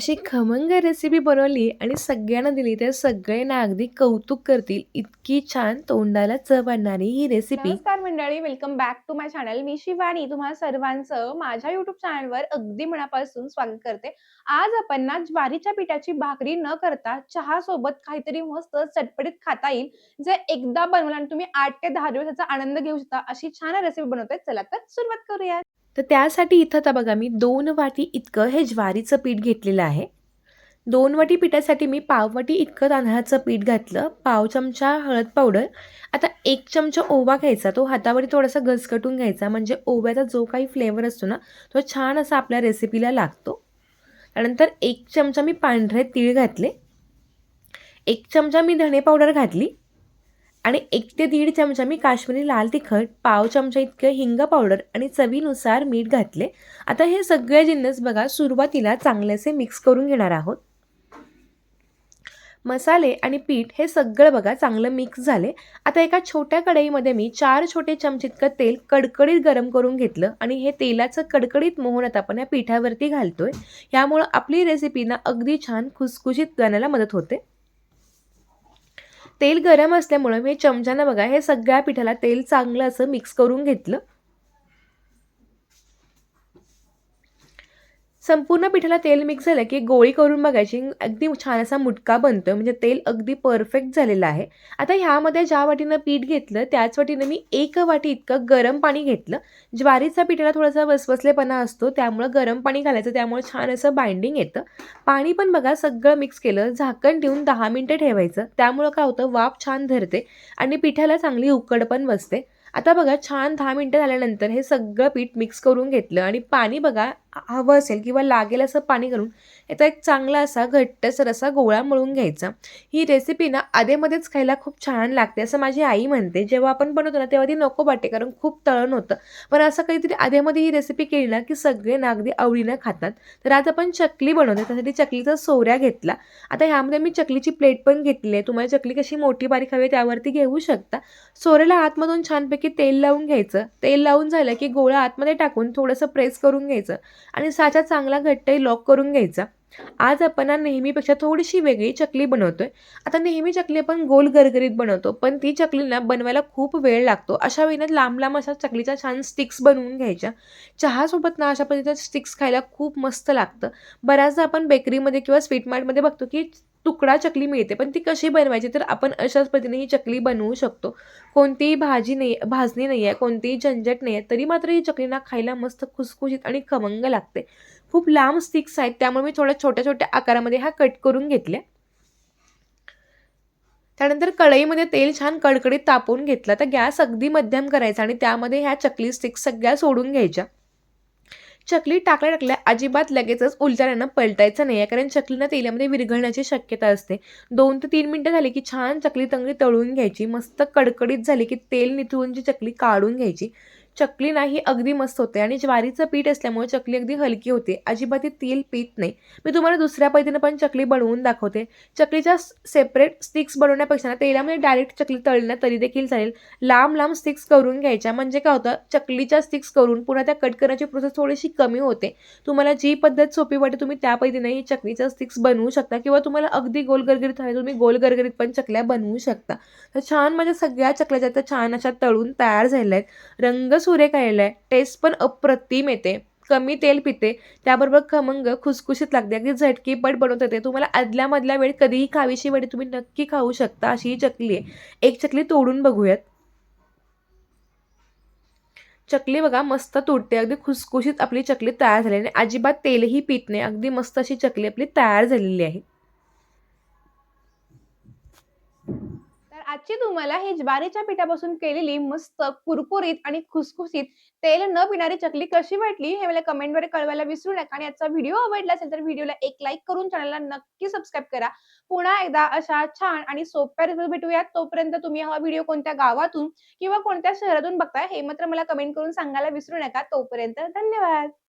अशी खमंग रेसिपी बनवली आणि सगळ्यांना दिली तर सगळे ना अगदी कौतुक करतील इतकी छान तोंडाला चव आणणारी ही रेसिपी. नमस्कार मंडळी, welcome back to my channel. मी शिवानी तुम्हा सर्वांचं माझ्या यूट्यूब चॅनलवर अगदी मनापासून स्वागत करते. आज आपण ना ज्वारीच्या पिठाची भाकरी न करता चहासोबत काहीतरी मस्त चटपटीत खाता येईल, जे एकदा बनवलं आणि तुम्ही 8 ते 10 दिवस त्याचा आनंद घेऊ शकता, अशी छान रेसिपी बनवते. चला तर सुरुवात करूया. तर त्यासाठी इथं आता बघा मी 2 वाटी इतकं हे ज्वारीचं पीठ घेतलेलं आहे. 2 वाटी पिठासाठी मी पाव वाटी इतकं तांदळाचं पीठ घातलं, पाव चमचा हळद पावडर. आता 1 चमचा ओवा घ्यायचा, तो हातावर थोडासा घसकटून घ्यायचा, म्हणजे ओव्याचा जो काही फ्लेवर असतो ना तो छान असा आपल्या रेसिपीला लागतो. त्यानंतर 1 चमचा मी पांढरे तीळ घातले, 1 चमचा मी धणे पावडर घातली आणि 1 ते 1.5 चमचा मी काश्मीरी लाल तिखट, पाव चमचा इतकं हिंग पावडर आणि चवीनुसार मीठ घातले. आता हे सगळे जिन्नस बघा सुरुवातीला चांगलेसे मिक्स करून घेणार आहोत. मसाले आणि पीठ हे सगळं बघा चांगलं मिक्स झाले. आता एका छोट्या कढईमध्ये मी 4 छोटे चमचे इतकं तेल कडकडीत गरम करून घेतलं आणि हे तेलाचं कडकडीत मोहन आता आपण या पिठावरती घालतोय. यामुळं आपली रेसिपी ना अगदी छान खुसखुशीत बनायला मदत होते. तेल गरम असल्यामुळे मी चमच्यानं बघा हे सगळ्या पिठाला तेल चांगलं असं मिक्स करून घेतलं. संपूर्ण पिठाला तेल मिक्स झालं की गोळी करून बघायची, अगदी छान असा मुटका बनतोय, म्हणजे तेल अगदी परफेक्ट झालेलं आहे. आता ह्यामध्ये ज्या वाटीनं पीठ घेतलं त्याच वाटीनं मी 1 वाटी इतकं गरम पाणी घेतलं. ज्वारीचा पिठाला थोडासा वसवसलेपणा असतो, त्यामुळं गरम पाणी घालायचं, त्यामुळे छान असं बाइंडिंग येतं. पाणी पण बघा सगळं मिक्स केलं, झाकण ठेवून 10 मिनिटं ठेवायचं. त्यामुळं काय होतं, वाफ छान धरते आणि पिठाला चांगली उकड पण बसते. आता बघा छान 10 मिनिटं झाल्यानंतर हे सगळं पीठ मिक्स करून घेतलं आणि पाणी बघा हवं असेल किंवा लागेल असं पाणी घालून याचा एक चांगला असा घट्टसर असा गोळा मळून घ्यायचा. ही रेसिपी ना आधेमध्येच खायला खूप छान लागते असं माझी आई म्हणते. जेव्हा आपण बनवतो ना तेव्हा ती नको वाटते, कारण खूप तळण होतं. पण असं काहीतरी आधेमध्ये ही रेसिपी केली ना की सगळे ना अगदी आवडीनं खातात. तर आज आपण चकली बनवतो, त्यासाठी चकलीचा सोऱ्या घेतला. आता ह्यामध्ये मी चकलीची प्लेट पण घेतली आहे. तुम्हाला चकली कशी मोठी बारीक हवी त्यावरती घेऊ शकता. सोऱ्याला आतमधून छानपैकी तेल लावून घ्यायचं. तेल लावून झालं की गोळा आतमध्ये टाकून थोडंसं प्रेस करून घ्यायचं आणि साचा चांगला घट्टही लॉक करून घ्यायचा. आज आपण ना नेहमीपेक्षा थोडीशी वेगळी चकली बनवतोय. आता नेहमी चकली आपण गोल गरगरीत बनवतो, पण ती चकली ना बनवायला खूप वेळ लागतो. अशा वेळी ना लांब लांब अशा चकलीच्या छान स्टिक्स बनवून घ्यायच्या. चहासोबत ना अशा पद्धतीच्या स्टिक्स खायला खूप मस्त लागतं. बऱ्याचदा आपण बेकरीमध्ये किंवा स्वीट मार्टमध्ये बघतो की तुकडा चकली मिळते, पण ती कशी बनवायची, तर आपण अशाच पद्धतीने ही चकली बनवू शकतो. कोणतीही भाजणी नाही आहे, कोणतीही झंझट नाही आहे, तरी मात्र ही चकली ना खायला मस्त खुसखुशीत आणि खमंग लागते. खूप लांब स्टिक्स आहेत, त्यामुळे मी थोड्या छोट्या-छोट्या आकारामध्ये ह्या कट करून घेतल्या. त्यानंतर कढईमध्ये तेल छान कडकडीत तापवून घेतलं. तर गॅस अगदी मध्यम करायचा आणि त्यामध्ये ह्या चकली स्टिक्स सगळ्या सोडून घ्यायच्या. चकली टाकल्या-टाकल्या अजिबात लगेचच उलटवल्यानं पलटायचं नाही आहे, कारण चकलीला तेलामध्ये विरघळण्याची शक्यता असते. 2 ते 3 मिनिटं झाली की छान चकली चांगली तळून घ्यायची. मस्त कडकडीत झाली की तेल निथळून जी चकली काढून घ्यायची. चकली ना ही अगदी मस्त होते आणि ज्वारीचं पीठ असल्यामुळे चकली अगदी हलकी होते. अजिबात ती तेल पीत नाही. मी तुम्हाला दुसऱ्या पद्धतीनं पण चकली बनवून दाखवते. चकलीच्या सेपरेट स्टिक्स बनवण्यापेक्षा ना तेलामध्ये डायरेक्ट चकली तळल्या तरी देखील चालेल. लांब-लांब स्टिक्स करून घ्यायच्या, म्हणजे काय होतं, चकलीच्या स्टिक्स करून पुन्हा त्या कट करण्याची प्रोसेस थोडीशी कमी होते. तुम्हाला जी पद्धत सोपी वाटेल तुम्ही त्या पद्धतीने ही चकलीच्या स्टिक्स बनवू शकता किंवा तुम्हाला अगदी गोल गरगरीत हवे तुम्ही गोल गरगरीत पण चकल्या बनवू शकता. तर छान माझ्या सगळ्या चकल्या ज्या त्या छान अशा तळून तयार झालेल्या आहेत. रंग सुरेख आलेला आहे. टेस्ट पण अप्रतिम येते. कमी तेल पिते. त्याबरोबर खमंग खुसखुशीत लागते. अगदी झटकीपट बनवता येते. तुम्हाला आदल्या-मधल्या वेळेत कधीही खावीशी वाटेल तुम्ही नक्की खाऊ शकता, अशी ही चकली आहे. एक चकली तोडून बघूयात. चकली बघा मस्त तुटते. अगदी खुसखुशीत आपली चकली तयार झाली आणि अजिबात तेलही पीत नाही. अगदी मस्त अशी चकली आपली तयार झालेली आहे. तर आजची तुम्हाला ही ज्वारीच्या पिठापासून केलेली मस्त कुरकुरीत आणि खुसखुशीत तेल न पिणारी चकली कशी वाटली हे मला कमेंटद्वारे कळवायला विसरू नका. आणि आजचा व्हिडिओ आवडला असेल तर व्हिडिओला एक लाईक करून चॅनलला नक्की सबस्क्राईब करा. पुन्हा एकदा अशा छान आणि सोप्या रेसिपी भेटूयात. तोपर्यंत तुम्ही हा व्हिडिओ कोणत्या गावातून किंवा कोणत्या शहरातून बघताय हे मात्र मला कमेंट करून सांगायला विसरू नका. तोपर्यंत धन्यवाद.